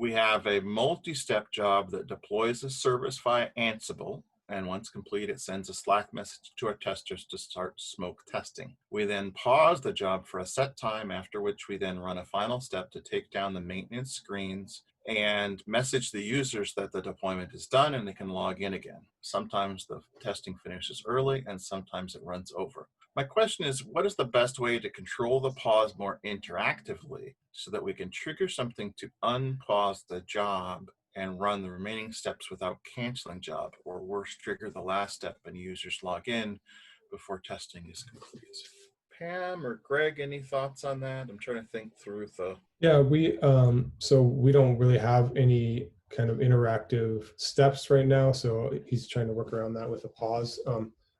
We have a multi-step job that deploys a service via Ansible. And once complete, it sends a Slack message to our testers to start smoke testing. We then pause the job for a set time, after which we then run a final step to take down the maintenance screens and message the users that the deployment is done and they can log in again. Sometimes the testing finishes early and sometimes it runs over. My question is, what is the best way to control the pause more interactively so that we can trigger something to unpause the job and run the remaining steps without canceling job, or worse, trigger the last step and users log in before testing is complete? Pam or Greg, any thoughts on that? I'm trying to think through the... Yeah, so we don't really have any kind of interactive steps right now. So he's trying to work around that with a pause.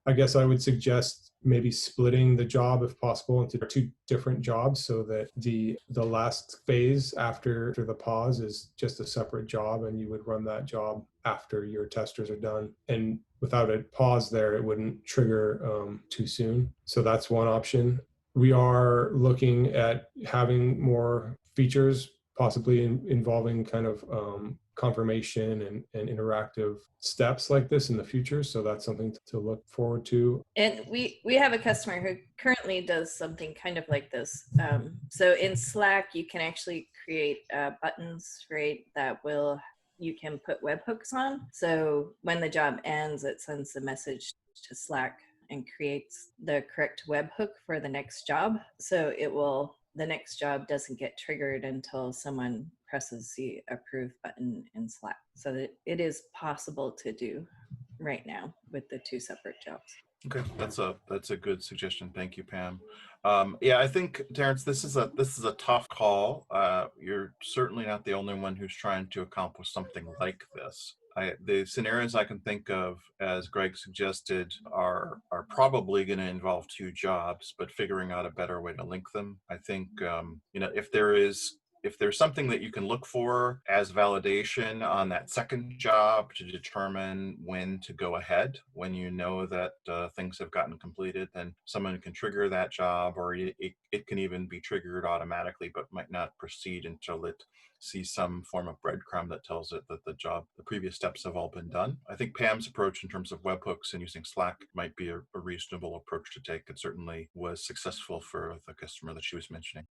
I guess I would suggest maybe splitting the job if possible into two different jobs so that the last phase after the pause is just a separate job, and you would run that job after your testers are done. And without a pause there, it wouldn't trigger too soon. So that's one option. We are looking at having more features, possibly involving kind of confirmation and interactive steps like this in the future. So that's something to look forward to. And we have a customer who currently does something kind of like this. So in Slack, you can actually create buttons, right, you can put webhooks on. So when the job ends, it sends a message to Slack and creates the correct webhook for the next job. So the next job doesn't get triggered until someone presses the approve button in Slack. So that it is possible to do right now with the two separate jobs. Okay, that's a good suggestion. Thank you, Pam. Yeah, I think, Terrence, this is a tough call. You're certainly not the only one who's trying to accomplish something like this. The scenarios I can think of, as Greg suggested, are probably going to involve two jobs, but figuring out a better way to link them. I think if there's something that you can look for as validation on that second job to determine when to go ahead, when you know that things have gotten completed, then someone can trigger that job, or it can even be triggered automatically, but might not proceed until it sees some form of breadcrumb that tells it that the previous steps have all been done. I think Pam's approach in terms of webhooks and using Slack might be a reasonable approach to take. It certainly was successful for the customer that she was mentioning.